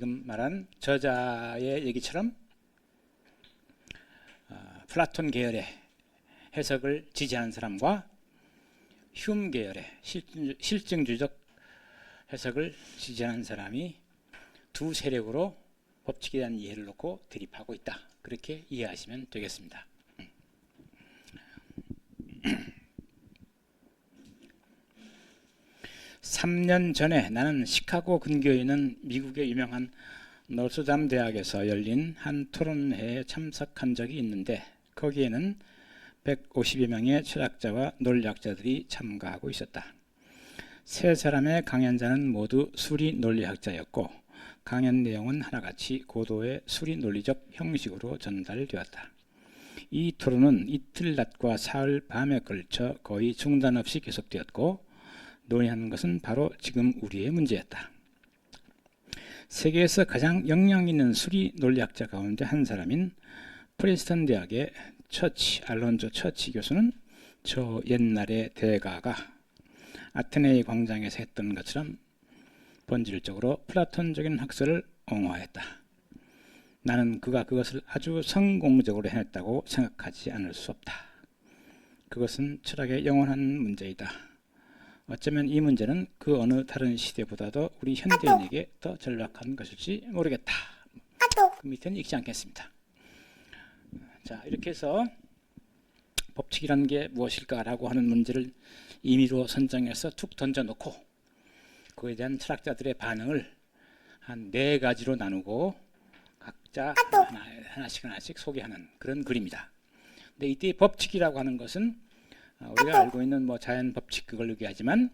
지금 말한 저자의 얘기처럼 플라톤 계열의 해석을 지지하는 사람과 휴մ 계열의 실증주의적 해석을 지지하는 사람이 두 세력으로 법칙에 대한 이해를 놓고 대립하고 있다. 그렇게 이해하시면 되겠습니다. 3년 전에 나는 시카고 근교에 있는 미국의 유명한 노트담 대학에서 열린 한 토론회에 참석한 적이 있는데 거기에는 150여 명의 철학자와 논리학자들이 참가하고 있었다. 세 사람의 강연자는 모두 수리 논리학자였고 강연 내용은 하나같이 고도의 수리 논리적 형식으로 전달되었다. 이 토론은 이틀 낮과 사흘 밤에 걸쳐 거의 중단 없이 계속되었고 논의하는 것은 바로 지금 우리의 문제였다. 세계에서 가장 역량 있는 수리 논리학자 가운데 한 사람인 프린스턴 대학의 알론조 처치 교수는 저 옛날의 대가가 아테네이 광장에서 했던 것처럼 본질적으로 플라톤적인 학설을 옹호하였다. 나는 그가 그것을 아주 성공적으로 해냈다고 생각하지 않을 수 없다. 그것은 철학의 영원한 문제이다. 어쩌면 이 문제는 그 어느 다른 시대보다도 우리 현대인에게 더 절박한 것일지 모르겠다. 그 밑에는 읽지 않겠습니다. 자, 이렇게 해서 법칙이라는 게 무엇일까라고 하는 문제를 임의로 선정해서 툭 던져놓고 그에 대한 철학자들의 반응을 한 4가지로 나누고 각자 하나씩 소개하는 그런 글입니다. 근데 이때 법칙이라고 하는 것은 우리가 알고 있는 자연 법칙 그걸 얘기하지만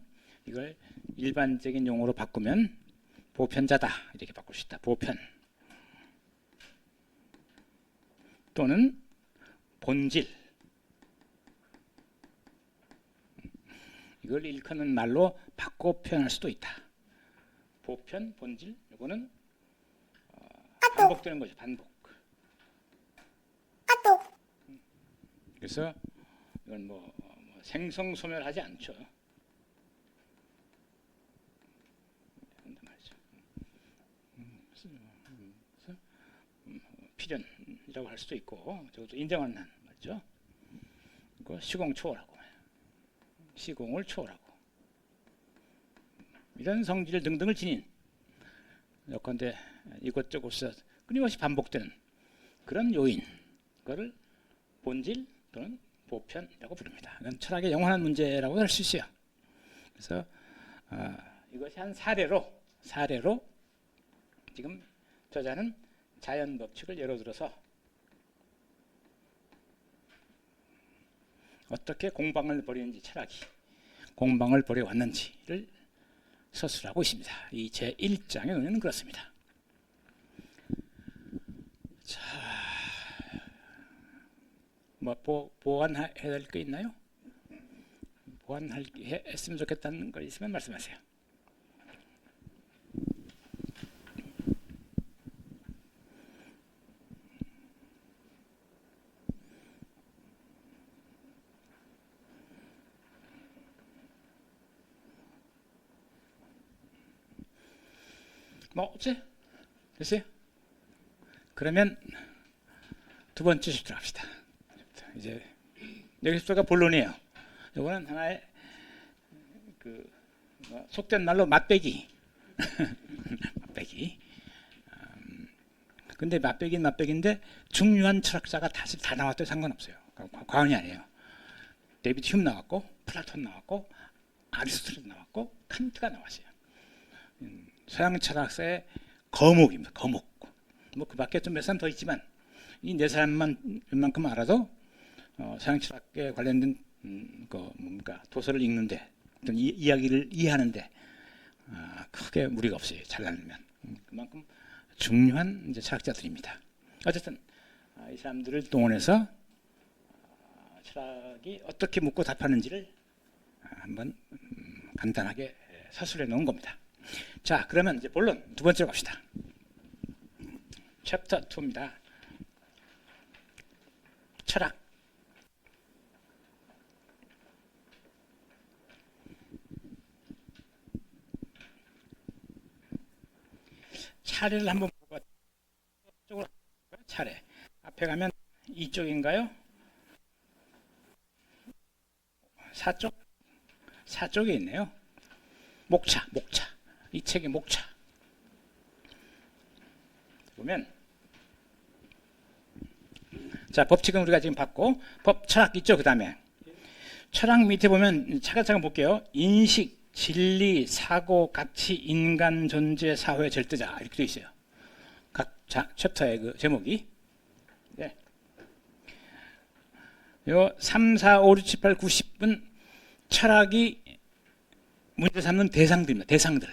이걸 일반적인 용어로 바꾸면 보편자다 이렇게 바꿀 수 있다. 보편 또는 본질 이걸 일컫는 말로 바꿔 표현할 수도 있다. 보편, 본질 이거는 반복되는 거죠. 반복. 그래서 이건 생성소멸하지 않죠. 필연이라고 할 수도 있고 저것도 인정하는 말이죠. 시공 초월하고 시공을 초월하고 이런 성질 등등을 지닌 요컨대 이것저것에서 끊임없이 반복되는 그런 요인 그거를 본질 또는 보편이라고 부릅니다. 이건 철학의 영원한 문제라고 할 수 있어요. 그래서 이것이 한 사례로 지금 저자는 자연 법칙을 예로 들어서 어떻게 공방을 벌이는지 철학이 공방을 벌여왔는지를 서술하고 있습니다. 이 제1장의 논의는 그렇습니다. 자, 보완해야 될 거 있나요? 보완했으면 좋겠다는 거 있으면 말씀하세요. 없지? 됐어요? 그러면 두 번째 챕터 합시다. 이제 여기 챕터가 본론이에요. 이거는 하나의 속된 말로 맛배기. 맛배기. 근데 맛배기인데 중요한 철학자가 사실 다 나왔도 상관없어요. 과언이 아니에요. 데이비드 휴м 나왔고 플라톤 나왔고 아리스토텔 나왔고 칸트가 나왔어요. 서양 철학사의 거목입니다. 거목. 그 밖에 좀 몇 사람 더 있지만 이 4사람만 웬만큼 알아도 서양 철학에 관련된 도서를 읽는데 어떤 이야기를 이해하는데 크게 무리가 없어요. 잘라내면 그만큼 중요한 이제 철학자들입니다. 어쨌든 이 사람들을 동원해서 철학이 어떻게 묻고 답하는지를 한번 간단하게 서술해 놓은 겁니다. 자, 그러면 이제 본론 두 번째로 갑시다. 챕터 2입니다. 철학. 차례를 한번 보고 쪽으로 차례. 앞에 가면 이쪽인가요? 사쪽? 사쪽에 있네요. 목차, 목차. 이 책의 목차. 보면 자, 법칙은 우리가 지금 봤고 법 철학 있죠. 그 다음에 철학 밑에 보면 차근차근 볼게요. 인식, 진리, 사고, 가치, 인간 존재, 사회, 절대자 이렇게 되어 있어요. 각 챕터의 그 제목이. 네. 요 3, 4, 5, 6, 7, 8, 9, 10은 철학이 문제 삼는 대상들입니다. 대상들.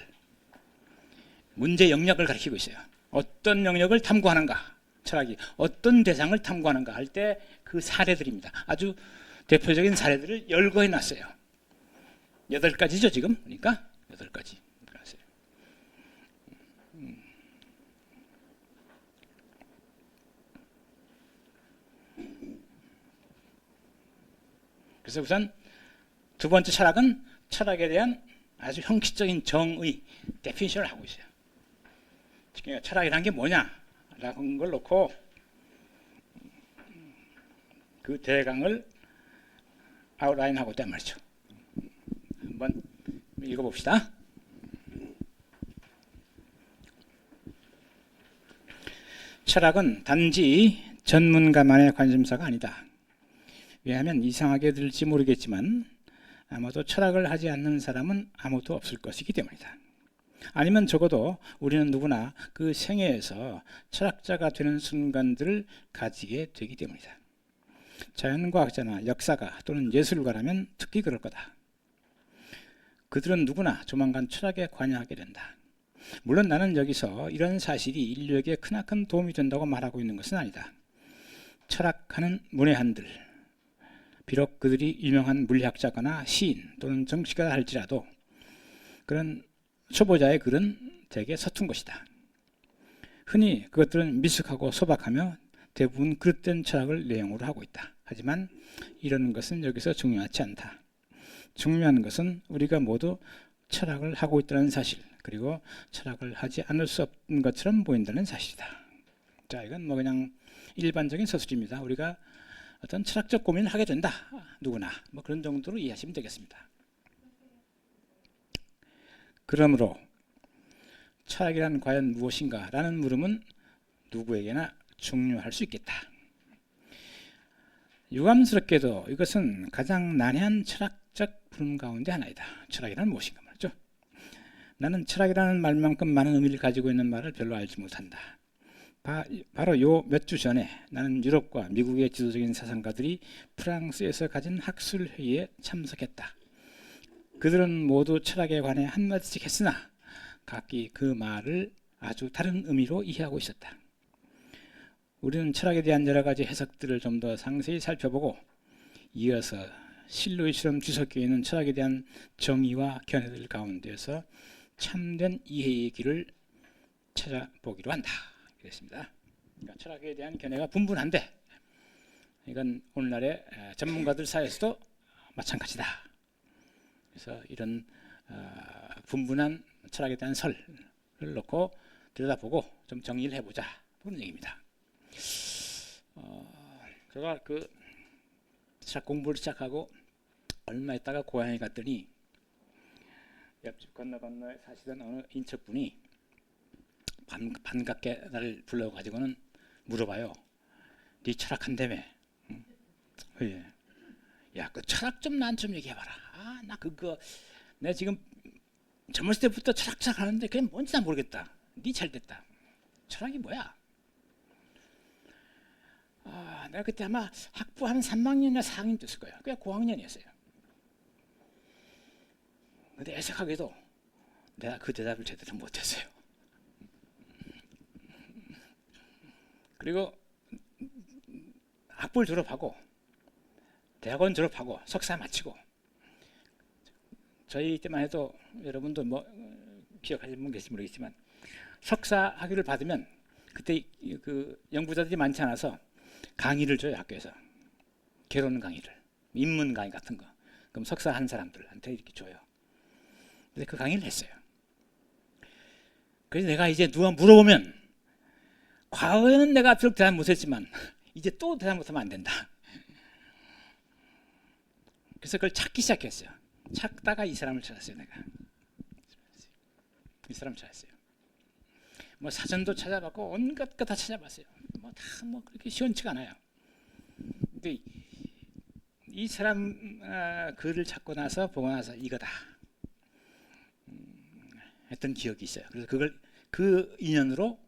문제 영역을 가리키고 있어요. 어떤 영역을 탐구하는가, 철학이 어떤 대상을 탐구하는가 할 때 그 사례들입니다. 아주 대표적인 사례들을 열거해 놨어요. 8가지죠 지금. 그러니까 8가지. 그래서 우선 두 번째 철학은 철학에 대한 아주 형식적인 정의, 데피니션을 하고 있어요. 그러니까 철학이란 게 뭐냐라는 걸 놓고 그 대강을 아웃라인하고 있단 말이죠. 한번 읽어봅시다. 철학은 단지 전문가만의 관심사가 아니다. 왜냐하면 이상하게 들릴지 모르겠지만 아마도 철학을 하지 않는 사람은 아무도 없을 것이기 때문이다. 아니면 적어도 우리는 누구나 그 생애에서 철학자가 되는 순간들을 가지게 되기 때문이다. 자연과학자나 역사가 또는 예술가라면 특히 그럴 거다. 그들은 누구나 조만간 철학에 관여하게 된다. 물론 나는 여기서 이런 사실이 인류에게 크나큰 도움이 된다고 말하고 있는 것은 아니다. 철학하는 문외한들, 비록 그들이 유명한 물리학자거나 시인 또는 정치가라 할지라도 그런 초보자의 글은 되게 서툰 것이다. 흔히 그것들은 미숙하고 소박하며 대부분 그릇된 철학을 내용으로 하고 있다. 하지만 이런 것은 여기서 중요하지 않다. 중요한 것은 우리가 모두 철학을 하고 있다는 사실, 그리고 철학을 하지 않을 수 없는 것처럼 보인다는 사실이다. 자, 이건 뭐 그냥 일반적인 서술입니다. 우리가 어떤 철학적 고민을 하게 된다. 누구나 뭐 그런 정도로 이해하시면 되겠습니다. 그러므로 철학이란 과연 무엇인가 라는 물음은 누구에게나 중요할 수 있겠다. 유감스럽게도 이것은 가장 난해한 철학적 부름 가운데 하나이다. 철학이란 무엇인가 말이죠. 나는 철학이라는 말만큼 많은 의미를 가지고 있는 말을 별로 알지 못한다. 바로 요 몇 주 전에 나는 유럽과 미국의 지도적인 사상가들이 프랑스에서 가진 학술회의에 참석했다. 그들은 모두 철학에 관해 한마디씩 했으나 각기 그 말을 아주 다른 의미로 이해하고 있었다. 우리는 철학에 대한 여러 가지 해석들을 좀 더 상세히 살펴보고 이어서 실루엣처럼 뒤섞여 있는 철학에 대한 정의와 견해들 가운데서 참된 이해의 길을 찾아보기로 한다. 그랬습니다. 그러니까 철학에 대한 견해가 분분한데 이건 오늘날의 전문가들 사이에서도 마찬가지다. 그래서 이런 분분한 철학에 대한 설을 놓고 들여다보고 좀 정리를 해보자 그런 얘기입니다. 제가 그 철학 공부를 시작하고 얼마 있다가 고향에 갔더니 옆집 건너에 사시던 어느 인척분이 반갑게 나를 불러가지고는 물어봐요. 네 철학한다며? 응? 예. 야, 그 철학 좀 난 좀 얘기해봐라. 아, 나 그거 내가 지금 젊었을 때부터 철학 하는데 그게 뭔지 난 모르겠다. 네 잘됐다. 철학이 뭐야? 아, 내가 그때 아마 학부 한 3학년이나 4학년 됐을 거예요. 그냥 고학년이었어요. 근데 애석하게도 내가 그 대답을 제대로 못했어요. 그리고 학부를 졸업하고 대학원 졸업하고 석사 마치고 저희 때만 해도 여러분도 뭐 기억하시는 분 계실지 모르겠지만 석사 학위를 받으면 그때 그 연구자들이 많지 않아서 강의를 줘요. 학교에서 개론 강의를, 인문 강의 같은 거. 그럼 석사 한 사람들한테 이렇게 줘요. 근데 그 강의를 했어요. 그래서 내가 이제 누가 물어보면 과거에는 내가 비록 대답 못했지만 이제 또 대답 못하면 안 된다. 그래서 그걸 찾기 시작했어요. 찾다가 이 사람을 찾았어요. 내가 이 사람을 찾았어요. 뭐 사전도 찾아봤고 온갖 거 다 찾아봤어요. 뭐 다 뭐 그렇게 시원치가 않아요. 근데 이 사람 글을 찾고 나서 보고 나서 이거다 했던 기억이 있어요. 그래서 그걸 그 인연으로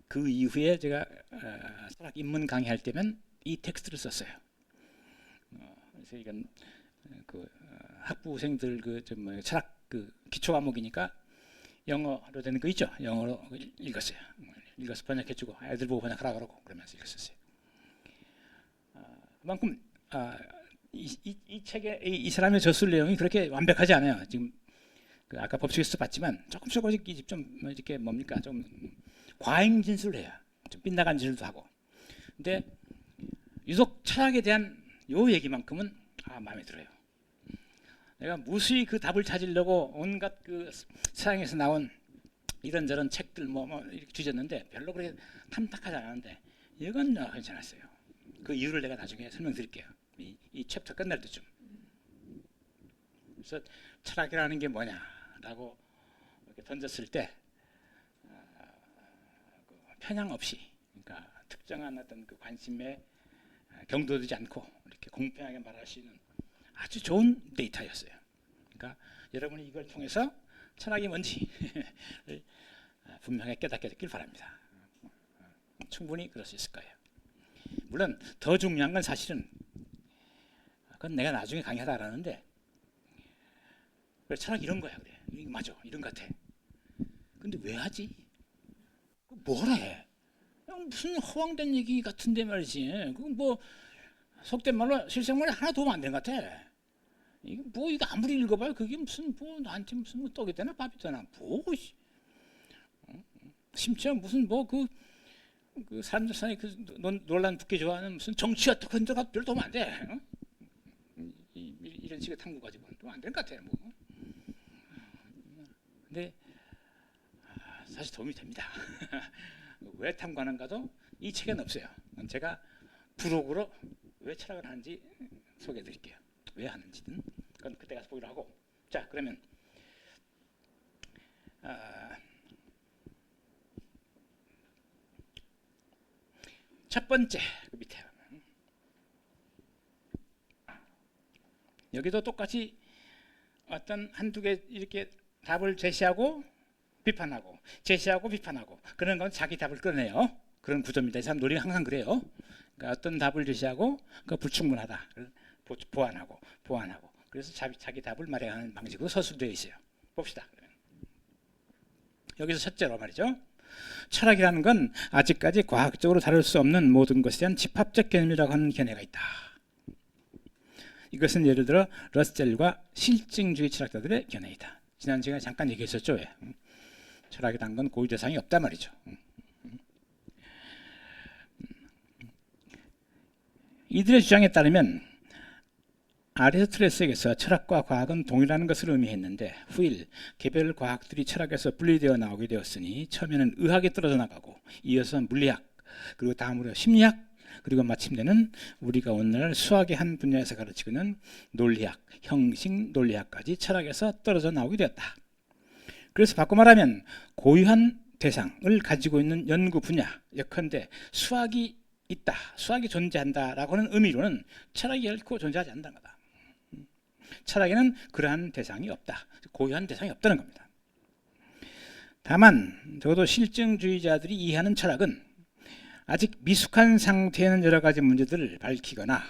그 이후에 제가 철학 입문 강의할 때면 이 텍스트를 썼어요. 그래서 이건 그 학부생들 뭐 철학 그 기초 과목이니까 영어로 되는 거 있죠. 영어로 읽었어요. 읽어서 번역해주고 애들 보고 번역하라 그러고 그러면서 읽었었어요. 그만큼 이 책에 이 사람의 저술 내용이 그렇게 완벽하지 않아요. 지금 그 아까 법칙에서 봤지만 조금씩 좀 이렇게 뭡니까 좀 과잉 진술을 해요. 좀 빗나간 진술도 하고. 근데 유독 철학에 대한 요 얘기만큼은 마음에 들어요. 내가 무수히 그 답을 찾으려고 온갖 그 서양에서 나온 이런저런 책들 뭐 이렇게 뒤졌는데 별로 그렇게 탐탁하지 않았는데 이건 괜찮았어요. 그 이유를 내가 나중에 설명드릴게요. 이 챕터 끝날 때쯤. 그래서 철학이라는 게 뭐냐라고 이렇게 던졌을 때 편향 없이, 그러니까 특정한 어떤 그 관심에 경도되지 않고 이렇게 공평하게 말할 수 있는 아주 좋은 데이터였어요. 그러니까 여러분이 이걸 통해서 철학이 뭔지 분명히 깨닫게 되길 바랍니다. 충분히 그럴 수 있을 거예요. 물론 더 중요한 건 사실은 그건 내가 나중에 강의하다 알았는데 그래, 철학 이런 거야. 그래. 맞아. 이런 것 같아. 근데 왜 하지? 뭘 해? 그냥 무슨 허황된 얘기 같은데 말이지. 그건 뭐 속된 말로 실생활에 하나 도움 안 되는 것 같아. 이거 뭐 이거 아무리 읽어봐요. 그게 무슨 뭐 나한테 무슨 뭐 떡이 되나 밥이 되나 뭐 심지어 무슨 뭐 그 사람들 사이에 그 논란 붙게 좋아하는 무슨 정치와 그런 데가 별로 도움 안 돼. 이런 식의 탐구 가지고 도움 안 되는 것 같아. 뭐. 근데 사실 도움이 됩니다. 왜 탐구하는가도 이 책에는 없어요. 제가 부록으로 왜 철학을 하는지 소개해 드릴게요. 왜 하는지는 그건 그때 가서 보기로 하고. 자, 그러면 첫 번째 그 밑에 여기도 똑같이 어떤 한두 개 이렇게 답을 제시하고 비판하고 제시하고 비판하고 그런 건 자기 답을 꺼내요. 그런 구조입니다. 이 사람 논리는 항상 그래요. 그러니까 어떤 답을 제시하고 그 불충분하다 보완하고 그래서 자기 답을 마련하는 방식으로 서술되어 있어요. 봅시다. 여기서 첫째로 말이죠. 철학이라는 건 아직까지 과학적으로 다룰 수 없는 모든 것에 대한 집합적 개념이라고 하는 견해가 있다. 이것은 예를 들어 러셀과 실증주의 철학자들의 견해이다. 지난 시간에 잠깐 얘기했었죠. 왜? 철학이라는 건 고유 대상이 없단 말이죠. 이들의 주장에 따르면 아리스토텔레스에게서 철학과 과학은 동일한 것을 의미했는데 후일 개별 과학들이 철학에서 분리되어 나오게 되었으니 처음에는 의학이 떨어져 나가고 이어서 물리학 그리고 다음으로 심리학 그리고 마침내는 우리가 오늘날 수학의 한 분야에서 가르치고 있는 논리학, 형식 논리학까지 철학에서 떨어져 나오게 되었다. 그래서 바꿔 말하면 고유한 대상을 가지고 있는 연구 분야 예컨대 수학이 있다, 수학이 존재한다라고 하는 의미로는 철학이 결코 존재하지 않는다는 거다. 철학에는 그러한 대상이 없다. 고유한 대상이 없다는 겁니다. 다만 적어도 실증주의자들이 이해하는 철학은 아직 미숙한 상태에는 여러 가지 문제들을 밝히거나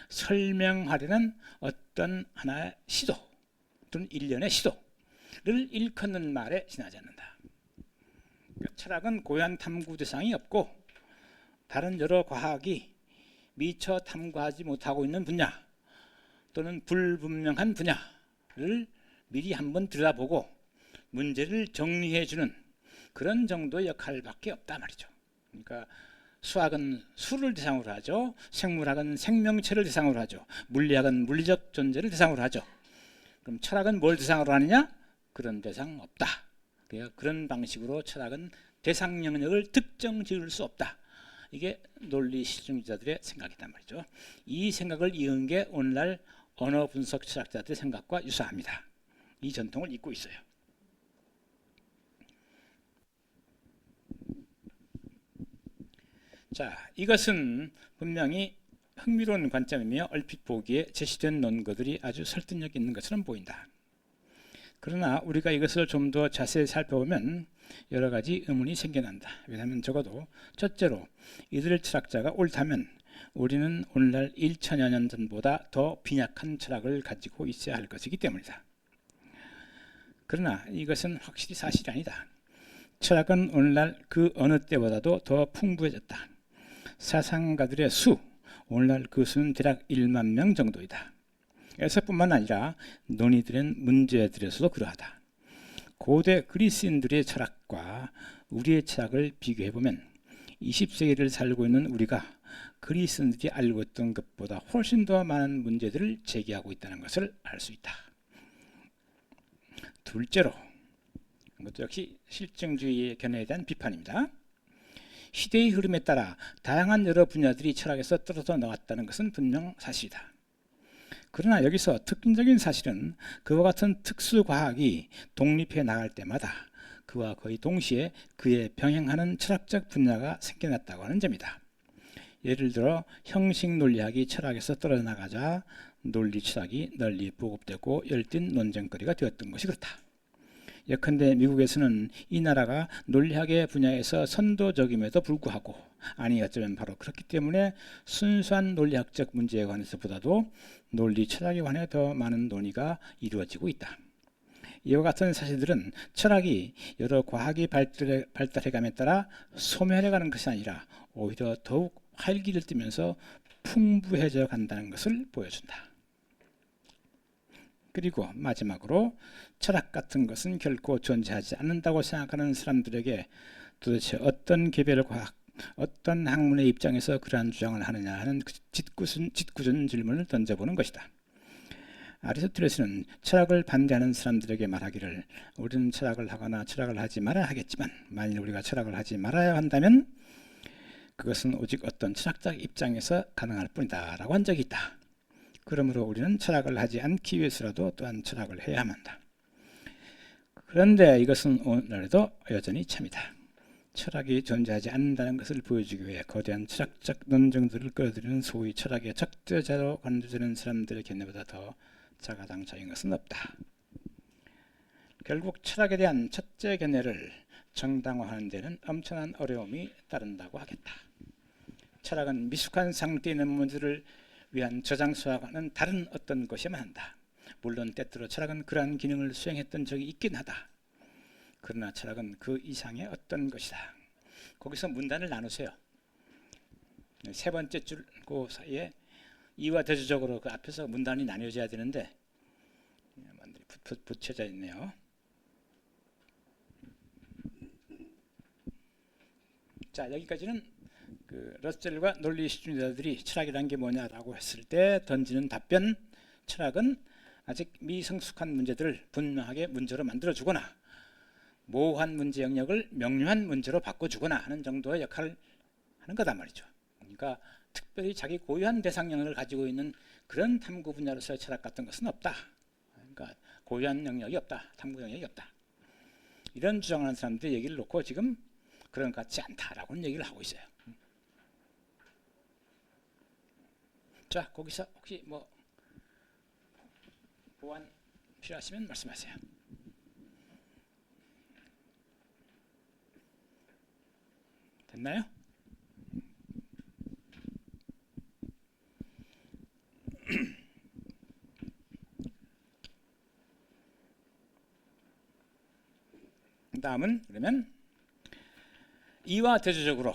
설명하려는 어떤 하나의 시도 또는 일련의 시도를 일컫는 말에 지나지 않는다. 그러니까 철학은 고유한 탐구 대상이 없고 다른 여러 과학이 미처 탐구하지 못하고 있는 분야 또는 불분명한 분야를 미리 한번 들여다보고 문제를 정리해주는 그런 정도의 역할밖에 없다 말이죠. 그러니까 수학은 수를 대상으로 하죠. 생물학은 생명체를 대상으로 하죠. 물리학은 물리적 존재를 대상으로 하죠. 그럼 철학은 뭘 대상으로 하느냐? 그런 대상 없다. 그런 방식으로 철학은 대상 영역을 특정 지을 수 없다. 이게 논리 실증주의자들의 생각이란 말이죠. 이 생각을 이은 게 오늘날 언어 분석 철학자들의 생각과 유사합니다. 이 전통을 잇고 있어요. 자, 이것은 분명히 흥미로운 관점이며 얼핏 보기에 제시된 논거들이 아주 설득력 있는 것처럼 보인다. 그러나 우리가 이것을 좀 더 자세히 살펴보면 여러 가지 의문이 생겨난다. 왜냐하면 적어도 첫째로 이들 철학자가 옳다면 우리는 오늘날 1000여 년 전보다 더 빈약한 철학을 가지고 있어야 할 것이기 때문이다. 그러나 이것은 확실히 사실이 아니다. 철학은 오늘날 그 어느 때보다도 더 풍부해졌다. 사상가들의 수, 오늘날 그 수는 대략 1만 명 정도이다. 에서뿐만 아니라 논의들은 문제들에서도 그러하다. 고대 그리스인들의 철학과 우리의 철학을 비교해보면 20세기를 살고 있는 우리가 그리스인들이 알고 있던 것보다 훨씬 더 많은 문제들을 제기하고 있다는 것을 알 수 있다. 둘째로, 이것도 역시 실증주의의 견해에 대한 비판입니다. 시대의 흐름에 따라 다양한 여러 분야들이 철학에서 떨어져 나왔다는 것은 분명 사실이다. 그러나 여기서 특징적인 사실은 그와 같은 특수과학이 독립해 나갈 때마다 그와 거의 동시에 그에 병행하는 철학적 분야가 생겨났다고 하는 점이다. 예를 들어 형식논리학이 철학에서 떨어져 나가자 논리 철학이 널리 보급되고 열띤 논쟁거리가 되었던 것이 그렇다. 예컨대 미국에서는 이 나라가 논리학의 분야에서 선도적임에도 불구하고, 아니 어쩌면 바로 그렇기 때문에 순수한 논리학적 문제에 관해서보다도 논리 철학에 관해 더 많은 논의가 이루어지고 있다. 이와 같은 사실들은 철학이 여러 과학이 발달해감에 따라 소멸해가는 것이 아니라 오히려 더욱 활기를 띠면서 풍부해져 간다는 것을 보여준다. 그리고 마지막으로 철학 같은 것은 결코 존재하지 않는다고 생각하는 사람들에게 도대체 어떤 개별과학, 어떤 학문의 입장에서 그러한 주장을 하느냐 하는 짓궂은 질문을 던져보는 것이다. 아리스토텔레스는 철학을 반대하는 사람들에게 말하기를 우리는 철학을 하거나 철학을 하지 말아야 하겠지만 만일 우리가 철학을 하지 말아야 한다면 그것은 오직 어떤 철학적 입장에서 가능할 뿐이다 라고 한 적이 있다. 그러므로 우리는 철학을 하지 않기 위해서라도 또한 철학을 해야 한다. 그런데 이것은 오늘날에도 여전히 참이다. 철학이 존재하지 않는다는 것을 보여주기 위해 거대한 철학적 논쟁들을 끌어들이는 소위 철학의 적대자로 간주되는 사람들의 견해보다 더 자가당착인 것은 없다. 결국 철학에 대한 첫째 견해를 정당화하는 데는 엄청난 어려움이 따른다고 하겠다. 철학은 미숙한 상태에 있는 문제를 위한 저장소와는 다른 어떤 것이야만 한다. 물론 때때로 철학은 그러한 기능을 수행했던 적이 있긴 하다. 그러나 철학은 그 이상의 어떤 것이다. 거기서 문단을 나누세요. 세 번째 줄 그 사이에 이와 대조적으로 그 앞에서 문단이 나뉘어져야 되는데 붙여져 있네요. 자, 여기까지는 그 러셀과 논리 실증주의자들이 철학이란 게 뭐냐라고 했을 때 던지는 답변, 철학은 아직 미성숙한 문제들을 분명하게 문제로 만들어주거나 모호한 문제 영역을 명료한 문제로 바꿔주거나 하는 정도의 역할을 하는 거단 말이죠. 그러니까 특별히 자기 고유한 대상 영역을 가지고 있는 그런 탐구 분야로서의 철학 같은 것은 없다. 그러니까 고유한 영역이 없다. 탐구 영역이 없다. 이런 주장하는 사람들의 얘기를 놓고 지금 그런 것 같지 않다라고는 얘기를 하고 있어요. 자, 거기서 혹시 뭐 보완 필요하시면 말씀하세요. 됐나요? 다음은 그러면 이와 대조적으로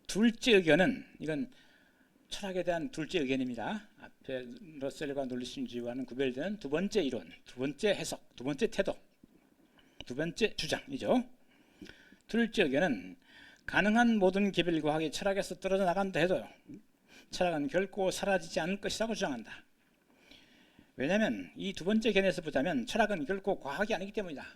둘째 의견은, 이건 철학에 대한 둘째 의견입니다. 앞에 러셀과 논리실증주의와는 구별되는 두 번째 이론, 두 번째 해석, 두 번째 태도, 두 번째 주장이죠. 둘째 의견은 가능한 모든 개별과학이 철학에서 떨어져 나간다 해도 철학은 결코 사라지지 않을 것이라고 주장한다. 왜냐하면 이 두 번째 견해에서 보자면 철학은 결코 과학이 아니기 때문이다.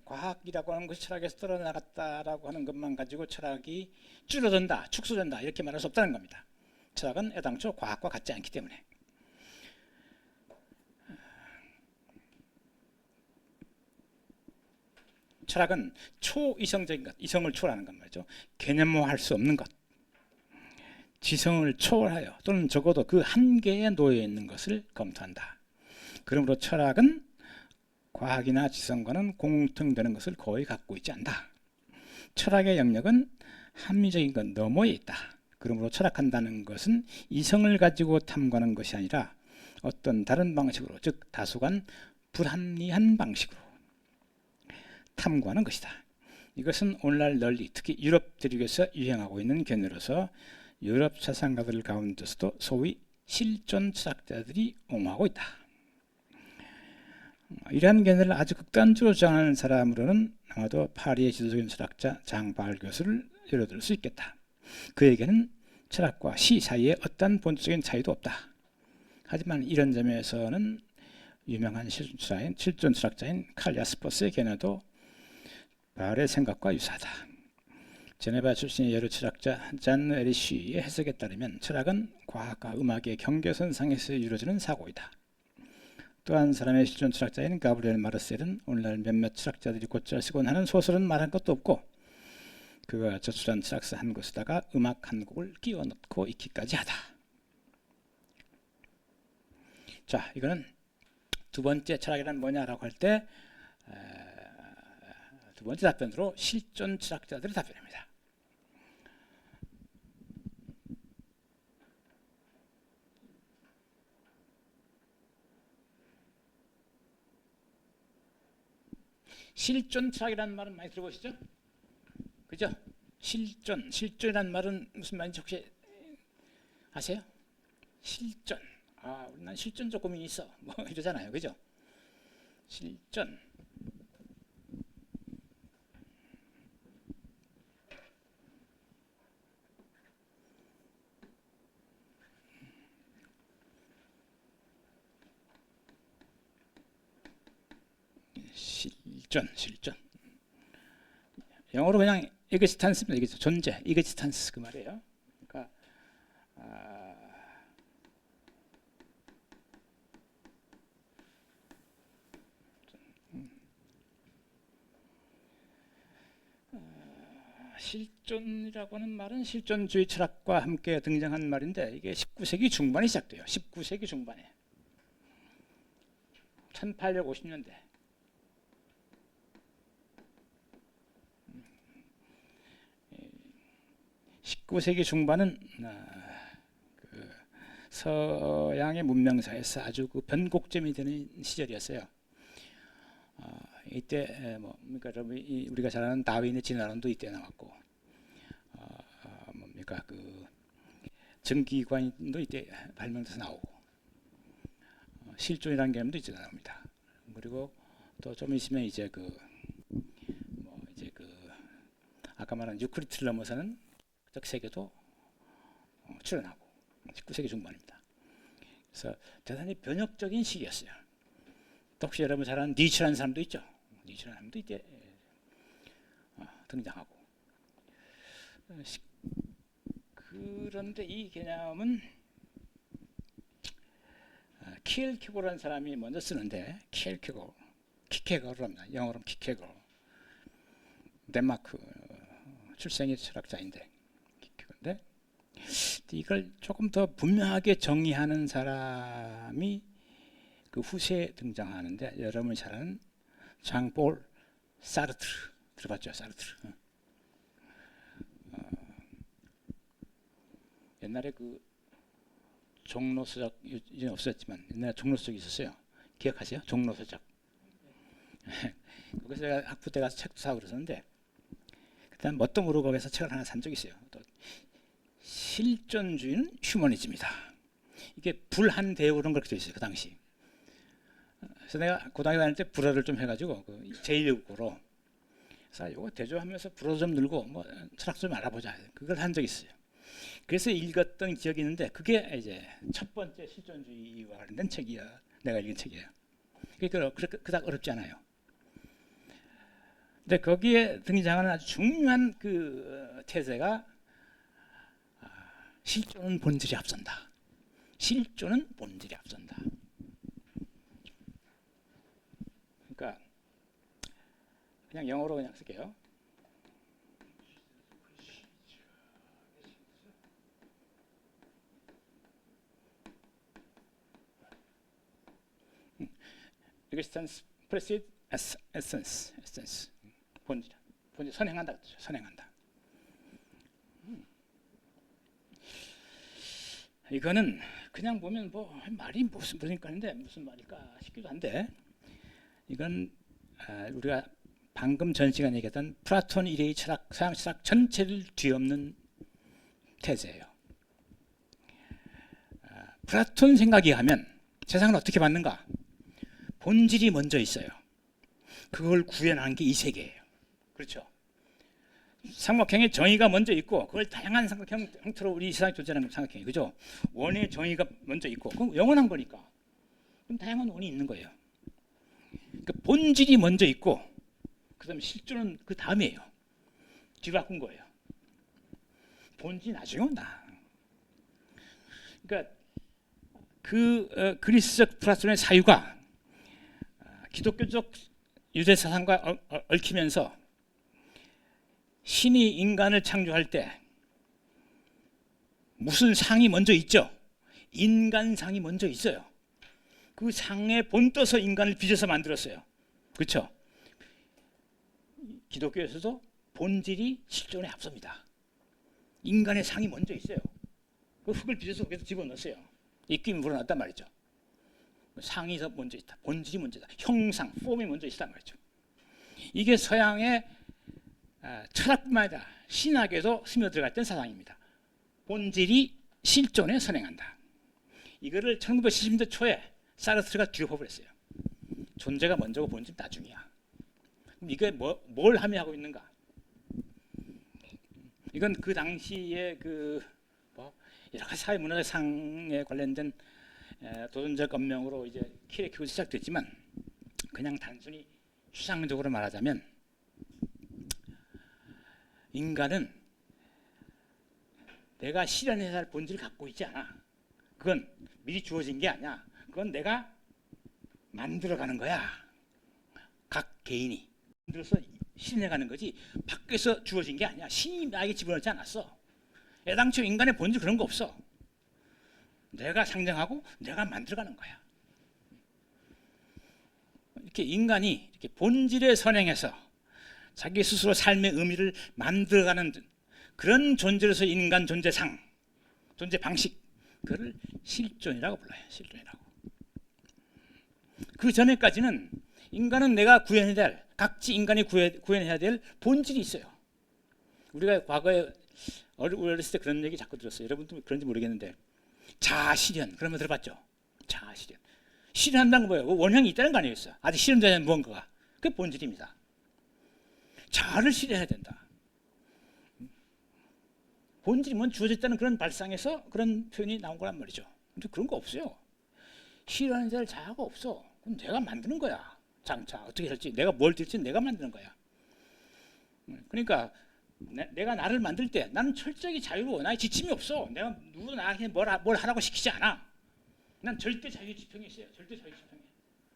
과학이라고 하는 것이 철학에서 떨어나갔다라고 하는 것만 가지고 철학이 줄어든다, 축소된다 이렇게 말할 수 없다는 겁니다. 철학은 애당초 과학과 같지 않기 때문에. 철학은 초이성적인 것, 이성을 초월하는 것 말이죠. 개념화할 수 없는 것, 지성을 초월하여 또는 적어도 그 한계에 놓여 있는 것을 검토한다. 그러므로 철학은 과학이나 지성과는 공통되는 것을 거의 갖고 있지 않다. 철학의 영역은 합리적인 것 너머에 있다. 그러므로 철학한다는 것은 이성을 가지고 탐구하는 것이 아니라 어떤 다른 방식으로, 즉 다소간 불합리한 방식으로 탐구하는 것이다. 이것은 오늘날 널리 특히 유럽 대륙에서 유행하고 있는 견해로서 유럽 사상가들 가운데서도 소위 실존 철학자들이 옹호하고 있다. 이러한 견해를 아주 극단적으로 주장하는 사람으로는 아마도 파리의 지도적인 철학자 장발 교수를 예로 들 수 있겠다. 그에게는 철학과 시 사이에 어떠한 본질적인 차이도 없다. 하지만 이런 점에서는 유명한 실존 철학자인 칼 야스퍼스의 견해도 바울의 생각과 유사하다. 제네바 출신의 여러 철학자 잔 에리쉬의 해석에 따르면 철학은 과학과 음악의 경계선상에서 이루어지는 사고이다. 또 한 사람의 실존 철학자인 가브리엘 마르셀은 오늘날 몇몇 철학자들이 곧잘 쓰곤 하는 소설은 말할 것도 없고 그가 저출한 철학서 한 곳에다가 음악 한 곡을 끼워 넣고 있기까지 하다. 자, 이거는 두 번째 철학이란 뭐냐라고 할 때 두 번째 답변으로 실존 철학자들의 답변입니다. 실존 철학이라는 말은 많이 들어보시죠? 그죠? 실존이라는 말은 무슨 말인지 혹시 아세요? 실존. 난 실존적 고민이 있어. 뭐 이러잖아요. 그죠? 실존. 실존. 영어로 그냥 existence입니다. 이게 존재, existence 그 말이에요. 그러니까 실존이라고 하는 말은 실존주의 철학과 함께 등장한 말인데 이게 19세기 중반에 시작돼요. 19세기 중반에 1850년대 19세기 중반은 서양의 문명사에서 아주 그 변곡점이 되는 시절이었어요. 이때 뭡니까 우리가 잘 아는 다윈의 진화론도 이때 나왔고, 뭡니까 그 전기관도 이때 발명돼서 나오고, 실존이라는 개념도 이제 나옵니다. 그리고 또 좀 있으면 이제 아까 말한 유크리트를 넘어서는 적 세계도 출현하고 19세기 중반입니다. 그래서 대단히 변혁적인 시기였어요. 또 혹시 여러분 잘 아는 니츠라는 사람도 있죠. 니츠라는 사람도 이때 등장하고. 그런데 이 개념은 키엘케고라는 사람이 먼저 쓰는데, 키케고르랍니다. 영어로는 키케고르. 덴마크 출생의 철학자인데, 키케고르인데 이걸 조금 더 분명하게 정의하는 사람이 그 후세에 등장하는데, 여러분이 잘 아는 장폴 사르트르 들어봤죠? 사르트르. 옛날에 그 종로서적, 이제 없었지만 옛날에 종로서적이 있었어요. 기억하세요? 종로서적. 거기서 제가 학부 때 가서 책도 사고 그랬었는데, 그다음 뭣도 모르고 거기서 책을 하나 산 적이 있어요. 또 실존주의는 휴머니즘이다. 이게 불한대우는 그렇게 돼 있어요. 그 당시. 그래서 내가 고등학교 다닐 때 불어를 좀 해가지고 그 제1국어로 그래서 이거 대조하면서 불어 좀 늘고 뭐 철학 좀 알아보자. 그걸 한 적이 있어요. 그래서 읽었던 기억이 있는데 그게 이제 첫 번째 실존주의와 관련된 책이야. 내가 읽은 책이에요. 그러니까 그닥 어렵지 않아요. 근데 거기에 등장하는 아주 중요한 그 태세가 실존은 본질이 앞선다. 실존은 본질이 앞선다. 그러니까 그냥 영어로 그냥 쓸게요. Existence precedes essence. 본질 선행한다. 선행한다. 이거는 그냥 보면 뭐 말이 무슨 말인데 무슨 말일까 싶기도 한데, 이건 우리가 방금 전 시간에 얘기했던 플라톤 이래의 철학, 서양 철학 전체를 뒤엎는 태세예요. 플라톤 생각이 하면 세상은 어떻게 받는가? 본질이 먼저 있어요. 그걸 구현하는 게 이 세계예요. 그렇죠? 삼각형의 정의가 먼저 있고, 그걸 다양한 삼각형 형태로 우리 세상에 존재하는 삼각형이, 그죠? 원의 정의가 먼저 있고, 그럼 영원한 거니까 그럼 다양한 원이 있는 거예요. 그러니까 본질이 먼저 있고, 그다음에 실존은 그 다음이에요. 뒤로 바꾼 거예요. 본질이 나중에 온다. 그러니까 그 그리스적 플라톤의 사유가 기독교적 유대 사상과 얽히면서 신이 인간을 창조할 때 무슨 상이 먼저 있죠? 인간상이 먼저 있어요. 그 상에 본떠서 인간을 빚어서 만들었어요. 그렇죠? 기독교에서도 본질이 실존에 앞섭니다. 인간의 상이 먼저 있어요. 그 흙을 빚어서 거기서 집어넣었어요. 입김이 물어났단 말이죠. 상이 먼저 있다. 본질이 먼저 있다. 형상, 폼이 먼저 있단 말이죠. 이게 서양의 철학뿐만 아니라 신학에도 스며들어갔던 사상입니다. 본질이 실존에 선행한다. 이거를 1970년대 초에 사르트르가 뒤엎어버렸어요. 존재가 먼저고 본질은 나중이야. 그럼 이게 뭘 하며 있는가? 이건 그 당시에 여러 가지 사회 문화적 상에 관련된 도전적 언명으로 이제 키를 키우고 시작됐지만, 그냥 단순히 추상적으로 말하자면 인간은 내가 실현해야 할 본질을 갖고 있지 않아. 그건 미리 주어진 게 아니야. 그건 내가 만들어가는 거야. 각 개인이 만들어서 실현해가는 거지, 밖에서 주어진 게 아니야. 신이 나에게 집어넣지 않았어. 애당초 인간의 본질 그런 거 없어. 내가 상정하고 내가 만들어가는 거야. 이렇게 인간이 이렇게 본질에 선행해서 자기 스스로 삶의 의미를 만들어가는 그런 존재로서 인간 존재상, 존재 방식, 그걸 실존이라고 불러요. 실존이라고. 그 전에까지는 인간은 내가 구현해야 될, 각지 인간이 구현해야 될 본질이 있어요. 우리가 과거에 어렸을 때 그런 얘기 자꾸 들었어요. 여러분도 그런지 모르겠는데, 자아실현, 그런 거 들어봤죠? 자아실현. 실현한다는 건 뭐예요? 원형이 있다는 거 아니겠어요? 아직 실현되지 않은 무언가가. 그게 본질입니다. 자아를 실현해야 된다. 본질이 뭔 주어졌다는 그런 발상에서 그런 표현이 나온 거란 말이죠. 근데 그런 거 없어요. 실현해야 될 자아가 없어. 그럼 내가 만드는 거야. 장차 어떻게 할지, 내가 뭘 될지 내가 만드는 거야. 그러니까 내가 나를 만들 때 나는 철저히 자유로워. 나의 지침이 없어. 내가 누구도 나한테 뭘 하라고 시키지 않아. 난 절대 자유 지평이 있어요. 절대 자유 지평이.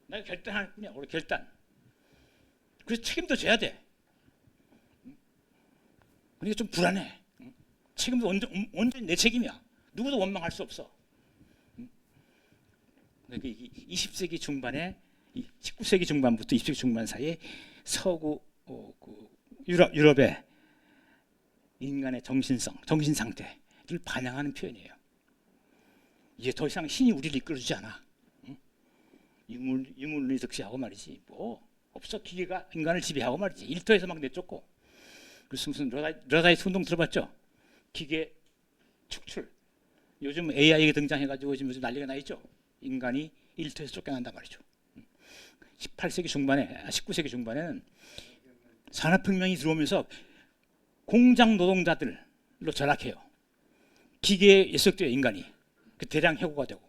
내가 결단할 뿐이야. 우리 결단. 그래서 책임도 져야 돼. 그러니까 좀 불안해. 책임도 온전히 내 책임이야. 누구도 원망할 수 없어. 그러니까 20세기 중반에 19세기 중반부터 20세기 중반 사이에 서구 유럽의 인간의 정신성, 정신 상태를 반영하는 표현이에요. 이제 더 이상 신이 우리를 이끌어주지 않아. 유물론이 득시하고 말이지. 뭐 없어. 기계가 인간을 지배하고 말이지. 일터에서 막 내쫓고. 그래서 무슨 러다이트 운동 들어봤죠? 기계 축출. 요즘 AI가 등장해가지고 지금 난리가 나 있죠. 인간이 일터에서 쫓겨난단 말이죠. 18세기 중반에, 19세기 중반에는 산업혁명이 들어오면서 공장 노동자들로 전락해요. 기계에 예속돼요. 인간이. 그 대량 해고가 되고,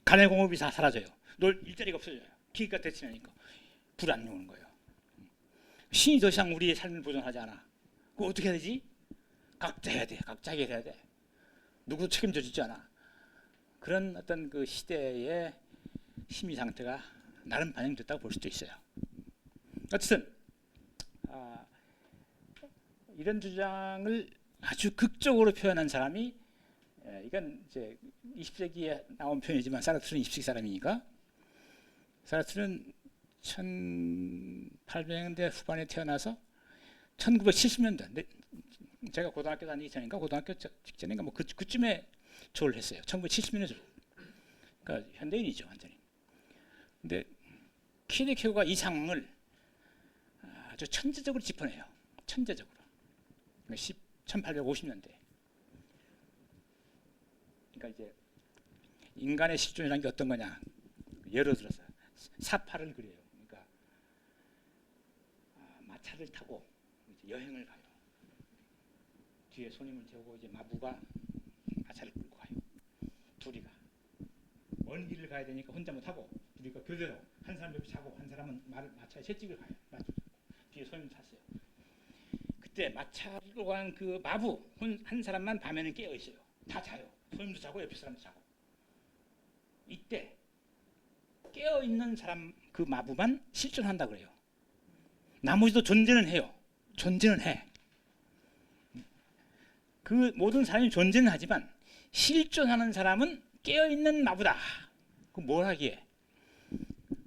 가내공업이 다 사라져요. 일자리가 없어져요. 기계가 대체하니까 불안이 오는 거예요. 신이 더 이상 우리의 삶을 보존하지 않아. 그거 어떻게 해야 되지? 각자 해야 돼. 각자 해결해야 돼. 누구도 책임져 주지 않아. 그런 어떤 그 시대의 심리 상태가 나름 반영됐다고 볼 수도 있어요. 어쨌든 이런 주장을 아주 극적으로 표현한 사람이, 이건 이제 20세기에 나온 표현이지만 사르트르는 20세기 사람이니까, 사르트르는 1800년대 후반에 태어나서 1970년대, 제가 고등학교 다니기 전인가 고등학교 직전인가 뭐 그쯤에 졸업을 했어요. 1970년에 졸업. 그러니까 현대인이죠, 완전히. 근데 키르케고가 이 상황을 아주 천재적으로 짚어내요. 천재적으로. 1850년대. 그러니까 이제 인간의 실존이라는 게 어떤 거냐. 예를 들어서 사파를 그려요. 그러니까 마차를 타고 이제 여행을 가요. 뒤에 손님을 태우고 이제 마부가 마차를 끌고 가요. 둘이가 먼 길을 가야 되니까 혼자 못 타고 둘이가 교대로 한 사람 옆에 자고 한 사람은 마차에 채찍을 가요. 뒤에 손님 탔어요. 그때 마차로 간 그 마부 한 사람만 밤에는 깨어 있어요. 다 자요. 손님도 자고 옆에 사람도 자고. 이때 깨어 있는 사람 그 마부만 실존한다 그래요. 나머지도 존재는 해요. 존재는 해. 그 모든 사람이 존재는 하지만 실존하는 사람은 깨어 있는 마부다. 그 뭘 하기에?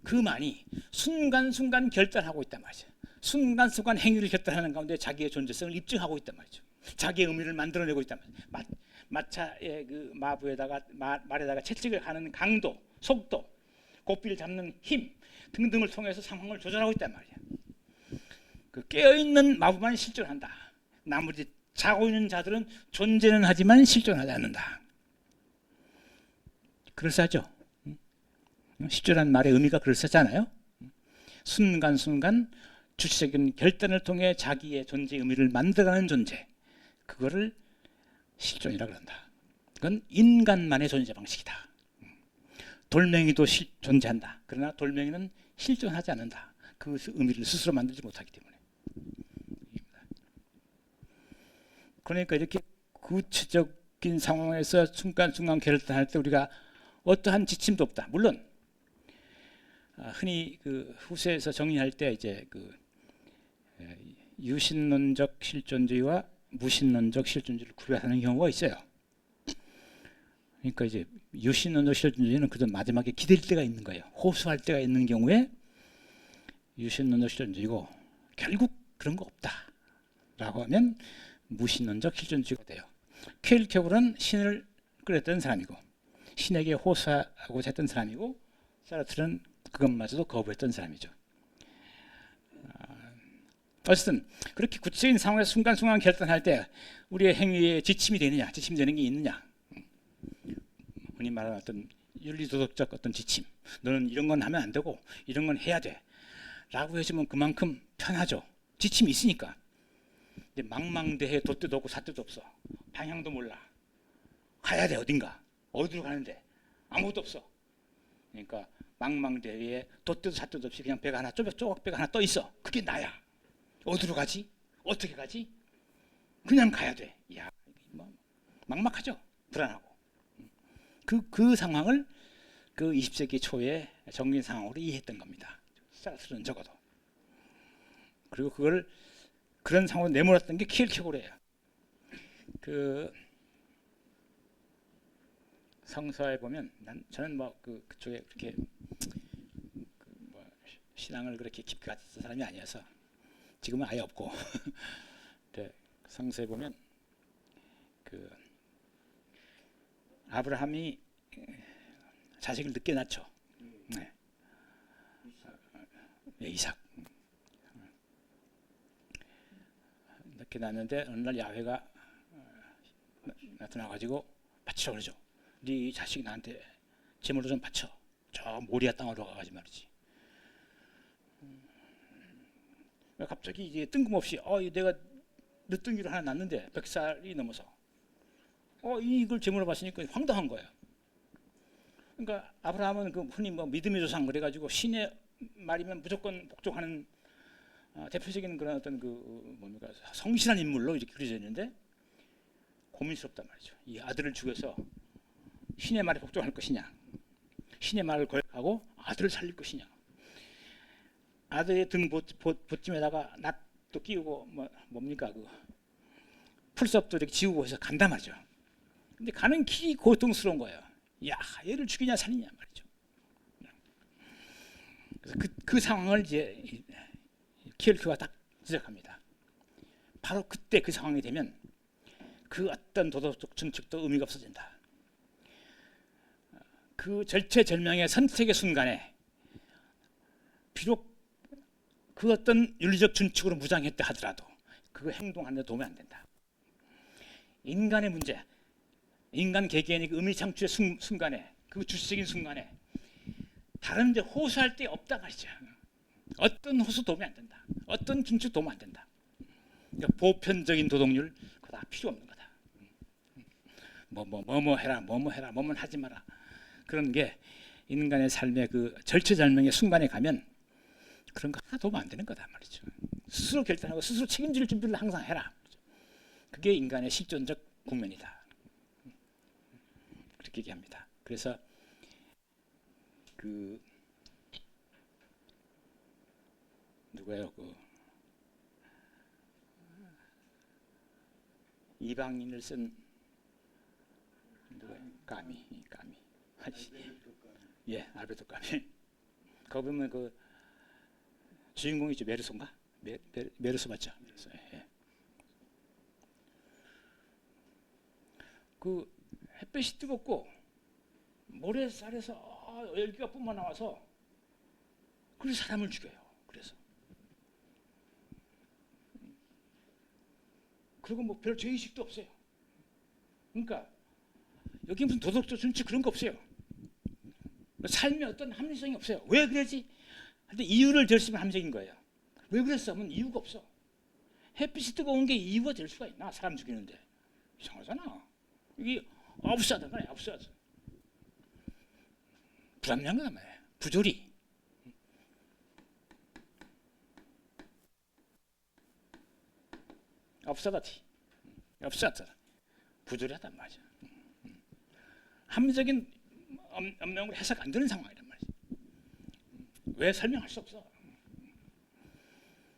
그만이 순간순간 결단하고 있단 말이죠. 순간순간 행위를 결단하는 가운데 자기의 존재성을 입증하고 있단 말이죠. 자기의 의미를 만들어내고 있단 말이죠. 마차의 그 마부에다가 말에다가 채찍을 하는 강도, 속도, 고삐를 잡는 힘 등등을 통해서 상황을 조절하고 있단 말이야. 그 깨어있는 마부만 실존한다. 나머지 자고 있는 자들은 존재는 하지만 실존하지 않는다. 그럴싸하죠? 실존한 말의 의미가 그럴싸하잖아요. 순간순간 주체적인 결단을 통해 자기의 존재의 의미를 만들어가는 존재, 그거를 실존이라고 한다. 그건 인간만의 존재 방식이다. 돌멩이도 존재한다. 그러나 돌멩이는 실존하지 않는다. 그 의미를 스스로 만들지 못하기 때문에. 그러니까 이렇게 구체적인 상황에서 순간순간 결단할 때 우리가 어떠한 지침도 없다. 물론 흔히 그 후세에서 정리할 때 이제 그 유신론적 실존주의와 무신론적 실존주의를 구별하는 경우가 있어요. 그러니까 이제 유신론적 실존주의는 그저 마지막에 기댈 때가 있는 거예요. 호소할 때가 있는 경우에 유신론적 실존주의고, 결국 그런 거 없다라고 하면 무신론적 실존주의가 돼요. 킬케고는 신을 끌었던 사람이고 신에게 호소하고자 했던 사람이고, 사르트르는 그것마저도 거부했던 사람이죠. 어쨌든 그렇게 구체적인 상황에서 순간순간 결단할 때 우리의 행위에 지침이 되느냐, 지침이 되는 게 있느냐. 흔히 말하는 어떤 윤리도덕적 어떤 지침, 너는 이런 건 하면 안 되고 이런 건 해야 돼 라고 해주면 그만큼 편하죠. 지침이 있으니까. 이제 망망대해 돛대도 없고 삿대도 없어. 방향도 몰라. 가야 돼. 어딘가. 어디로 가는데 아무것도 없어. 그러니까 망망대해에 돛대도 삿대도 없이 그냥 배가 하나, 조각배가 하나 떠 있어. 그게 나야. 어디로 가지? 어떻게 가지? 그냥 가야 돼. 야, 뭐 막막하죠. 불안하고. 그 상황을 그 20세기 초에 정신 상황으로 이해했던 겁니다. 사르트르는 적어도. 그리고 그걸 그런 상황으로 내몰았던 게 킬케고르예요. 그 성서에 보면 저는 뭐 그쪽에 그렇게 뭐 신앙을 그렇게 깊게 가졌던 사람이 아니어서 지금은 아예 없고 성서에 보면 그 아브라함이 자식을 늦게 낳죠. 네. 이삭. 늦게 낳았는데 어느 날 야훼가 나타나가지고 바치라고 그러죠. 네 자식 나한테 제물로 좀 바쳐. 저 모리아 땅으로 가가지고 말이지. 갑자기 이제 뜬금없이 내가 늦둥이를 하나 낳는데 100살이 넘어서 이걸 제물로 바치니까 황당한 거예요. 그러니까 아브라함은 그 흔히 뭐 믿음의 조상 그래가지고 신의 말이면 무조건 복종하는 대표적인 그런 어떤 그 뭡니까 성실한 인물로 이렇게 그려져 있는데 고민스럽단 말이죠. 이 아들을 죽여서 신의 말에 복종할 것이냐, 신의 말을 거역하고 아들을 살릴 것이냐. 아들의 등 보쯤에다가 낫도 끼우고 뭡니까 그 풀섭도 이렇게 지우고 해서 간단 말이죠. 근데 가는 길이 고통스러운 거예요. 야, 얘를 죽이냐 살리냐 말이죠. 그래서 그 상황을 이제 키엘크가 딱 지적합니다. 바로 그때 그 상황이 되면 그 어떤 도덕적 준칙도 의미가 없어진다. 그 절체절명의 선택의 순간에 비록 그 어떤 윤리적 준칙으로 무장했다 하더라도 그 행동하는 데 도움이 안 된다. 인간의 문제, 인간 개개인의 의미 창출의 순간에 그 주체적인 순간에 다른 데 호소할 데 없다 말이죠. 어떤 호소 도움이 안 된다. 어떤 준칙 도움 안 된다. 그러니까 보편적인 도덕률 그거 다 필요 없는 거다. 뭐 해라, 뭐만 하지 마라. 그런 게 인간의 삶의 그 절체절명의 순간에 가면 그런 거 하나 도움 안 되는 거다 말이죠. 스스로 결단하고 스스로 책임질 준비를 항상 해라. 그게 인간의 실존적 국면이다. 그렇게 얘기합니다. 그래서 그 누구예요? 그 이방인을 쓴 누구예요? 까미. 예, 알베르토 까미. 거기 보면 그 주인공이죠. 메르소인가? 메르소 맞죠? 메르소. 예. 그 햇볕이 뜨겁고 모래살에서 열기가 뿜어 나와서 그 사람을 죽여요. 그래서 그리고 뭐 별 죄의식도 없어요. 그러니까 여기 무슨 도덕적 준칙 그런 거 없어요. 삶에 어떤 합리성이 없어요. 왜 그러지? 근데 이유를 들으시면 합리적인 거예요. 왜 그랬어? 하면 이유가 없어. 햇빛이 뜨거운 게 이유가 될 수가 있나? 사람 죽이는데 이상하잖아. 이게 아부사든 거야. 아부사든 불합리한 거란 말이에요. 부조리. 아부사다티. 아부사다. 부조리하단 말이죠. 합리적인 엄명으로 해석 안 되는 상황이란 말이죠. 왜 설명할 수 없어?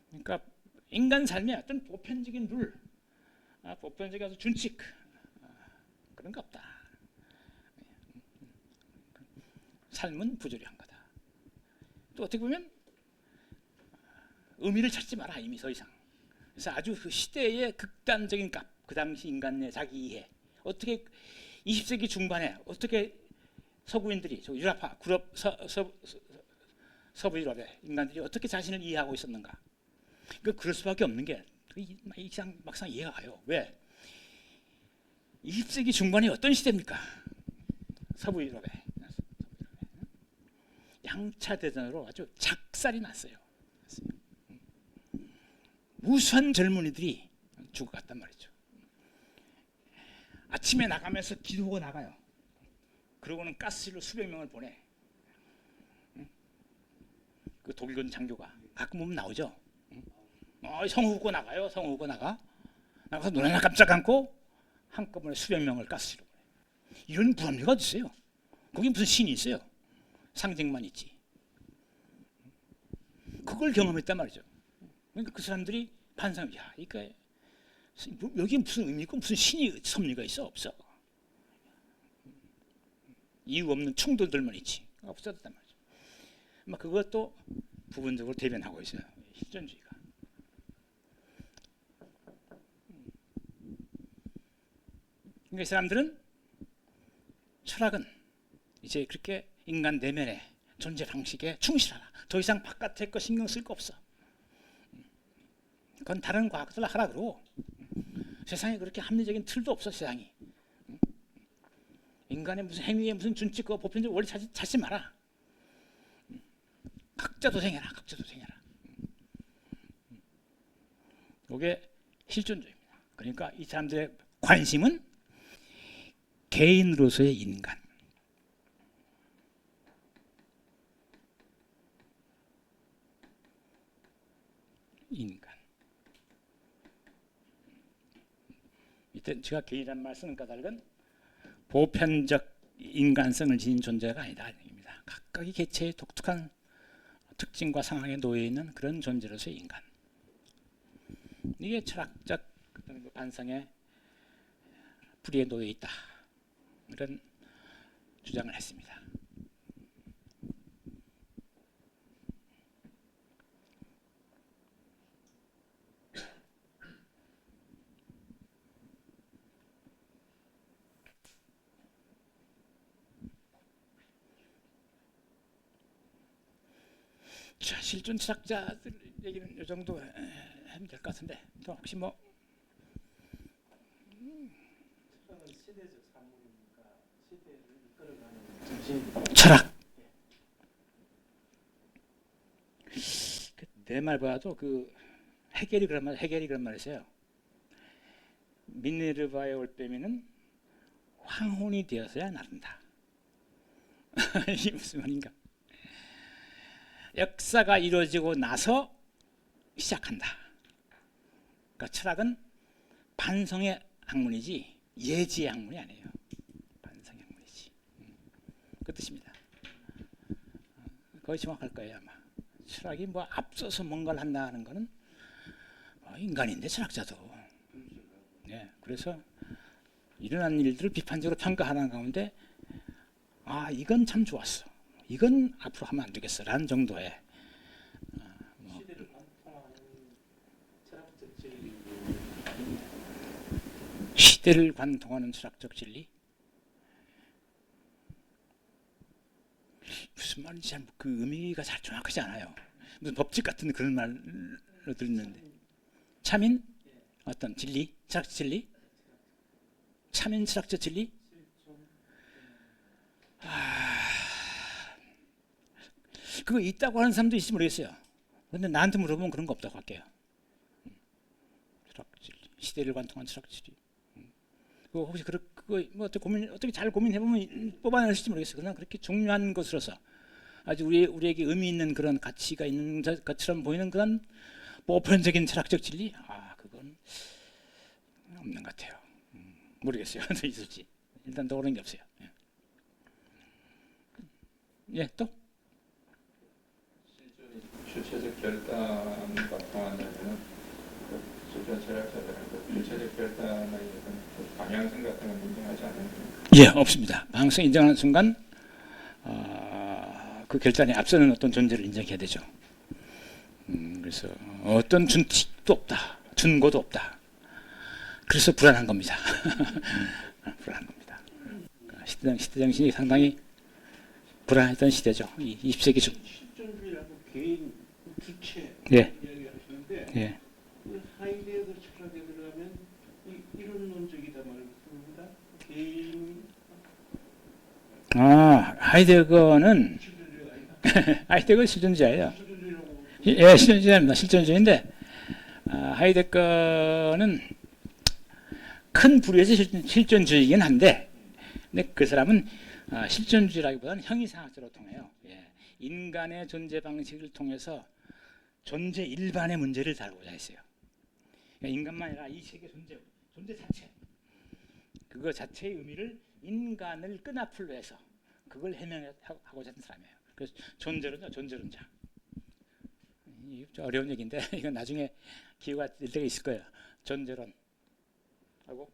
그러니까 인간 삶에 어떤 보편적인 룰, 보편적인 준칙 그런 거 없다. 삶은 부조리한 거다. 또 어떻게 보면 의미를 찾지 마라 이미 더 이상. 그래서 아주 그 시대의 극단적인 값, 그 당시 인간의 자기 이해, 어떻게 20세기 중반에 어떻게 서구인들이 유럽파, 서부 유럽의 인간들이 어떻게 자신을 이해하고 있었는가? 그럴 수밖에 없는 게 막상 이해가 가요. 왜? 20세기 중반이 어떤 시대입니까? 서부 유럽에 양차 대전으로 아주 작살이 났어요. 무수한 젊은이들이 죽어갔단 말이죠. 아침에 나가면서 기도하고 나가요. 그러고는 가스실로 수백 명을 보내. 그 독일군 장교가 가끔 보면 나오죠. 성우 후고 나가요. 성우 후고 나가서 눈 하나 깜짝 감고 한꺼번에 수백 명을 가스실로 보내. 이런 불합리가 어디 있어요? 거기 무슨 신이 있어요? 상징만 있지. 그걸 경험했단 말이죠. 그러니까 그 사람들이 반상, 야, 그러니까 여기 무슨 의미 있고 무슨 신이 섭리가 있어? 없어. 이유 없는 충돌들만 있지. 없었단 말이죠. 그것도 부분적으로 대변하고 있어요. 실존주의가. 그러니까 이 사람들은 철학은 이제 그렇게 인간 내면의 존재 방식에 충실하라. 더 이상 바깥의 거 신경 쓸 거 없어. 그건 다른 과학들 하라 그러고 세상에 그렇게 합리적인 틀도 없어. 세상이 인간의 무슨 행위에 무슨 준칙과 보편적 원리 찾지 마라. 각자 도생해라. 각자 도생해라. 이게 실존주의입니다. 그러니까 이 사람들의 관심은 개인으로서의 인간, 이때 제가 개인이란 말 쓰는 까닭은 보편적 인간성을 지닌 존재가 아니다 이 얘기입니다. 각각의 개체의 독특한 특징과 상황에 놓여 있는 그런 존재로서의 인간. 이게 철학적 반성의 뿌리에 놓여 있다. 이런 주장을 했습니다. 자, 실존 철학자들 얘기는 이 정도 하면 될 것 같은데 또 혹시 뭐 시대적 산물입니까? 시대를 이끌어가는 정신. 철학 내 말 봐도 그 해겔이 그런 말 했어요. 미네르바의 올빼미는 황혼이 되어서야 나른다. 이게 무슨 말인가? 역사가 이루어지고 나서 시작한다. 그러니까 철학은 반성의 학문이지 예지의 학문이 아니에요. 반성의 학문이지. 그 뜻입니다. 거의 정확할 거예요 아마. 철학이 뭐 앞서서 뭔가를 한다는 거는 인간인데 철학자도. 네, 그래서 일어난 일들을 비판적으로 평가하는 가운데 이건 참 좋았어. 이건 앞으로 하면 안 되겠어라는 정도의 시대를 관통하는 철학적 진리. 시대를 관통하는 철학적 진리. 무슨 말인지 잘 그 의미가 잘 정확하지 않아요. 무슨 법칙 같은 그런 말로 들리는데 참인 어떤 진리, 철학적 진리, 참인 철학적 진리. 그거 있다고 하는 사람도 있을지 모르겠어요. 그런데 나한테 물어보면 그런 거 없다고 할게요. 철학 진리, 시대를 관통한 철학 진리. 그거 혹시 그거 뭐 어떻게 잘 고민해보면 뽑아낼지 모르겠어요. 그러나 그렇게 중요한 것으로서 아주 우리에게 의미 있는 그런 가치가 있는 것처럼 보이는 그런 보편적인 철학적 진리, 그건 없는 것 같아요. 모르겠어요. 있을지. 일단 떠오르는 게 없어요. 예, 또? 주체적 결단을 바탕한다면 주변 철학자들은 주체적 결단의 어떤 방향성 같은 건 인정하지 않는 거예요. 예, 없습니다. 방향성 인정하는 순간 그 결단에 앞서는 어떤 존재를 인정해야 되죠. 그래서 어떤 준칙도 없다, 준고도 없다. 그래서 불안한 겁니다. 불안한 겁니다. 시대 정신이 상당히 불안했던 시대죠. 20세기 중. 실존주의라고 개인 주체 예. 이야기하시는데 예. 그 하이데거 철학에 들어가면 이론론적이다 말입니다. 개인 하이데거는 실존주의가 아니다. 하이데거 실존주의예요. 실존주의라고 예, 실존주의입니다. 실존주의인데 하이데거는 큰 부류에서 실존주의이긴 한데, 근데 그 사람은 실존주의라기보다는 형이상학적으로 통해요. 예. 인간의 존재 방식을 통해서 존재 일반의 문제를 다루고자 했어요. 그러니까 인간만 아니라 이 세계 존재 자체, 그거 자체의 의미를 인간을 끈앞으로 해서 그걸 해명하고자 하는 사람이에요. 그래서 존재론자. 이게 좀 어려운 얘기인데 이건 나중에 기회가 될 때가 있을 거예요. 존재론 하고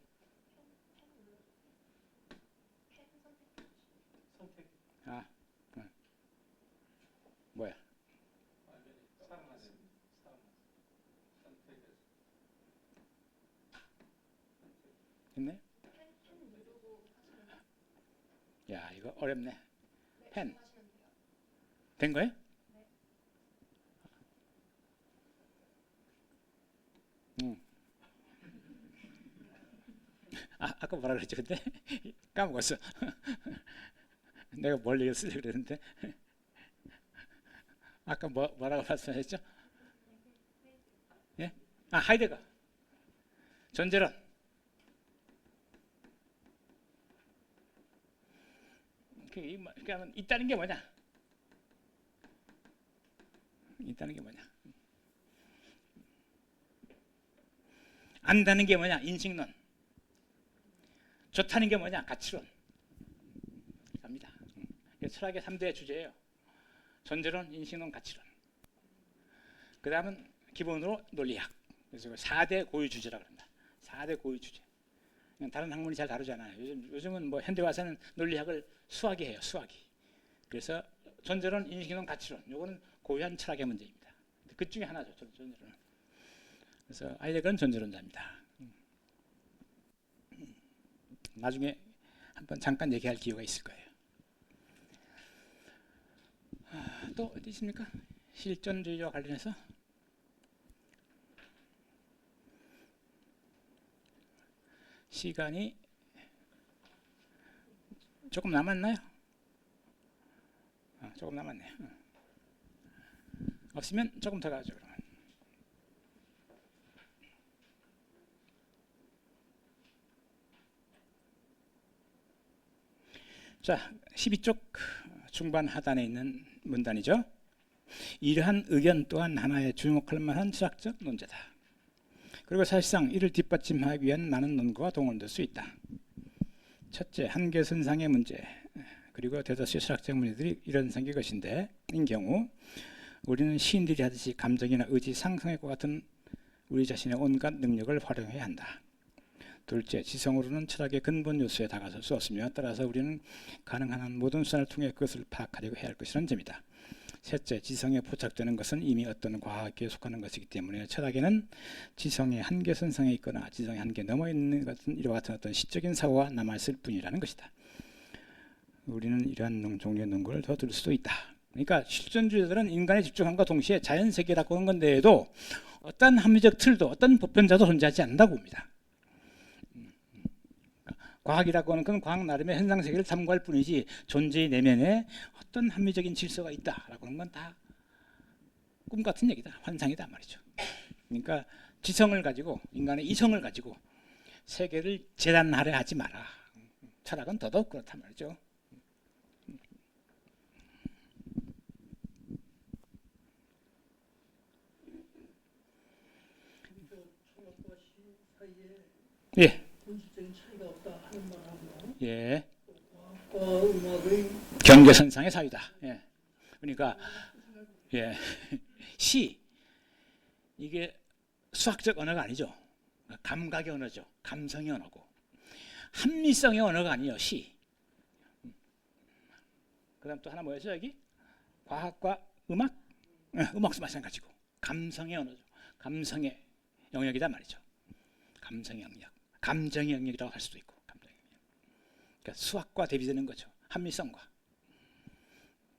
뭐야? 됐네? 야, 이거 어렵네. 펜. 된 거예요? 아까 뭐라 그랬지 근데? 까먹었어. 내가 뭘 얘기했으려고 그랬는데 아까 뭐라고 말씀하셨죠? 예? 하이데거 존재론. 그러니까 있다는 게 뭐냐? 있다는 게 뭐냐? 안다는 게 뭐냐? 인식론. 좋다는 게 뭐냐? 가치론. 갑니다. 이게 철학의 3대 주제예요. 존재론, 인식론, 가치론. 그 다음은 기본으로 논리학. 그래서 4대 고유 주제라고 합니다. 4대 고유 주제. 다른 학문이 잘 다루잖아요. 요즘은 뭐 현대 와서는 논리학을 수학이 해요. 수학이. 그래서 존재론, 인식론, 가치론. 요거는 고유한 철학의 문제입니다. 그 중에 하나죠. 존재론은. 그래서 아이데거는 존재론자입니다. 나중에 한번 잠깐 얘기할 기회가 있을 거예요. 또 어디 있습니까? 실존주의와 관련해서 시간이 조금 남았나요? 조금 남았네요. 없으면 조금 더 가죠. 그러면. 자, 12쪽 중반 하단에 있는 문단이죠. 이러한 의견 또한 하나의 주목할 만한 철학적 논제다. 그리고 사실상 이를 뒷받침하기 위한 많은 논거가 동원될 수 있다. 첫째, 한계선상의 문제. 그리고 대다수의 철학적 문제들이 이런 생길 것인데, 인 경우 우리는 시인들이 하듯이 감정이나 의지, 상상력과 같은 우리 자신의 온갖 능력을 활용해야 한다. 둘째, 지성으로는 철학의 근본 요소에 다가설 수 없으며 따라서 우리는 가능한 한 모든 수단을 통해 그것을 파악하려고 해야 할 것이라는 점이다. 셋째, 지성에 포착되는 것은 이미 어떤 과학에 속하는 것이기 때문에 철학에는 지성의 한계선상에 있거나 지성의 한계 넘어 있는 것은 이와 같은 어떤 시적인 사고가 남아있을 뿐이라는 것이다. 우리는 이러한 종류의 논거를 더 들을 수도 있다. 그러니까 실존주의자들은 인간에 집중함과 동시에 자연세계라고 하는 건데에도 어떤 합리적 틀도 어떤 보편자도 존재하지 않는다고 봅니다. 과학이라고 하는 건 과학 나름의 현상세계를 탐구할 뿐이지 존재의 내면에 어떤 합리적인 질서가 있다라고 하는 건 다 꿈같은 얘기다. 환상이다 말이죠. 그러니까 지성을 가지고 인간의 이성을 가지고 세계를 재단하려 하지 마라. 철학은 더더욱 그렇단 말이죠. 철학과 시 사이에 예. 본질적인 차이가 없다 하는 말하고 예. 과학과 음악의 경계선상의 사유다. 예. 그러니까 예. 시 이게 수학적 언어가 아니죠. 감각의 언어죠. 감성의 언어고 합리성의 언어가 아니에요. 시. 그다음 또 하나 뭐였죠 여기? 과학과 음악? 음악도 마찬가지고 감성의 언어죠. 감성의 영역이다 말이죠. 감성의 영역, 감정의 영역이라고 할 수도 있고 감정의 영역. 그러니까 수학과 대비되는 거죠. 합리성과.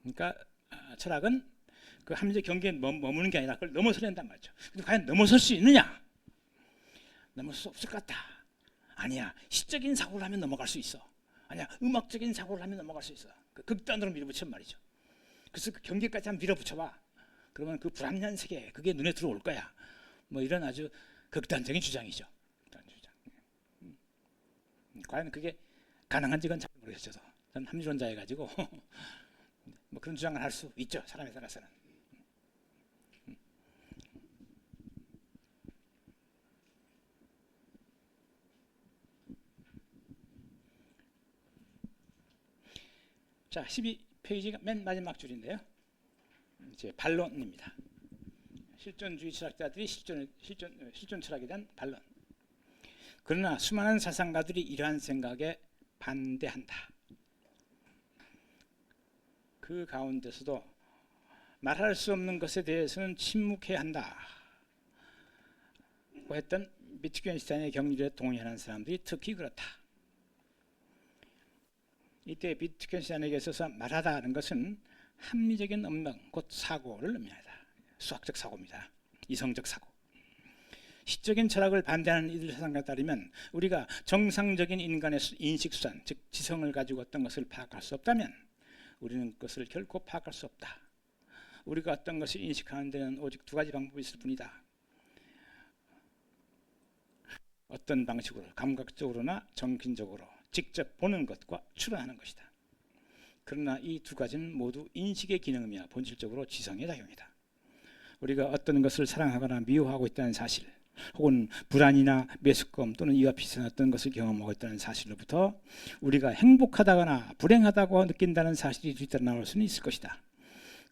그러니까 철학은 그 합리적 경계에 머무는 게 아니라 그걸 넘어서야 된단 말이죠. 근데 과연 넘어설 수 있느냐? 넘어설 수 없을 것 같다. 아니야. 시적인 사고를 하면 넘어갈 수 있어. 아니야. 음악적인 사고를 하면 넘어갈 수 있어. 그 극단으로 밀어붙이면 말이죠. 그래서 그 경계까지 한번 밀어붙여봐. 그러면 그 불합리한 세계 그게 눈에 들어올 거야. 뭐 이런 아주 극단적인 주장이죠. 주장. 과연 그게 가능한지는 잘 모르겠어요. 저는 합리론자여 가지고 뭐 그런 주장을 할 수 있죠. 사람에 따라서는. 자, 12페이지가 맨 마지막 줄인데요. 이제 반론입니다. 실존주의 철학자들이 실존 철학에 대한 반론. 그러나 수많은 사상가들이 이러한 생각에 반대한다. 그 가운데서도 말할 수 없는 것에 대해서는 침묵해야 한다. 고 했던 비트겐슈타인의 경륜에 동의하는 사람들이 특히 그렇다. 이때 비트겐슈타인에게 있어서 말하다는 것은 합리적인 운명, 곧 사고를 의미하다. 수학적 사고입니다. 이성적 사고. 시적인 철학을 반대하는 이들 사상가에 따르면 우리가 정상적인 인간의 인식수단, 즉 지성을 가지고 어떤 것을 파악할 수 없다면 우리는 그것을 결코 파악할 수 없다. 우리가 어떤 것을 인식하는 데는 오직 두 가지 방법이 있을 뿐이다. 어떤 방식으로, 감각적으로나 정신적으로 직접 보는 것과 추론하는 것이다. 그러나 이 두 가지는 모두 인식의 기능이며 본질적으로 지성의 작용이다. 우리가 어떤 것을 사랑하거나 미워하고 있다는 사실, 혹은 불안이나 메스꺼움 또는 이와 비슷한 어떤 것을 경험하고 있다는 사실로부터 우리가 행복하다거나 불행하다고 느낀다는 사실이 뒤따라 나올 수는 있을 것이다.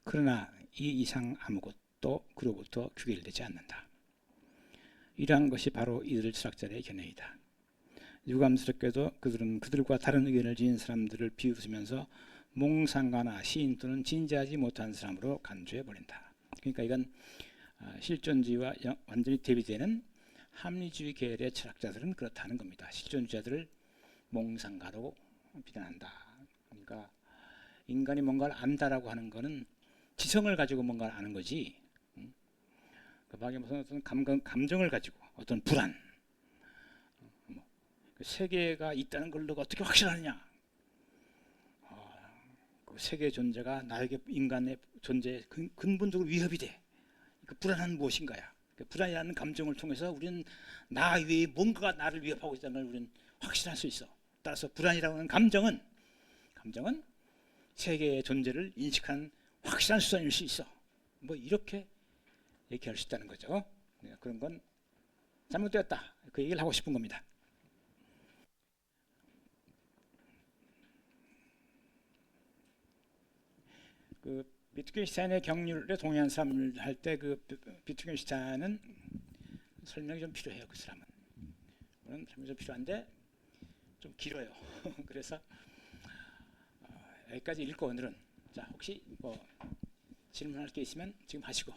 그러나 이 이상 아무것도 그로부터 규결되지 않는다. 이러한 것이 바로 이들 철학자들의 견해이다. 유감스럽게도 그들은 그들과 다른 의견을 지닌 사람들을 비웃으면서 몽상가나 시인 또는 진지하지 못한 사람으로 간주해버린다. 그러니까 이건 실존주의와 완전히 대비되는 합리주의 계열의 철학자들은 그렇다는 겁니다. 실존주의자들을 몽상가로 비난한다. 그러니까 인간이 뭔가를 안다라고 하는 것은 지성을 가지고 뭔가를 아는 거지. 그 밖에 무슨 어떤 감정을 가지고 어떤 불안, 그 세계가 있다는 걸 너가 어떻게 확신하느냐? 그 세계 존재가 나에게 인간의 존재에 근본적으로 위협이 돼. 그 불안은 무엇인가야? 그 불안이라는 감정을 통해서 우리는 나 외에 뭔가가 나를 위협하고 있다는 걸 우리는 확신할 수 있어. 따라서 불안이라고 하는 감정은 세계의 존재를 인식한 확실한 수단일 수 있어. 뭐 이렇게 얘기할 수 있다는 거죠. 그런 건 잘못되었다. 그 얘기를 하고 싶은 겁니다. 그 비트겐슈타인의 경륜에 동의한 사람을 할 때 그 비트겐슈타인은 설명이 좀 필요해요. 그 사람은 설명이 좀 필요한데 좀 길어요. 그래서 여기까지 읽고 오늘은 자 혹시 뭐 질문할 게 있으면 지금 하시고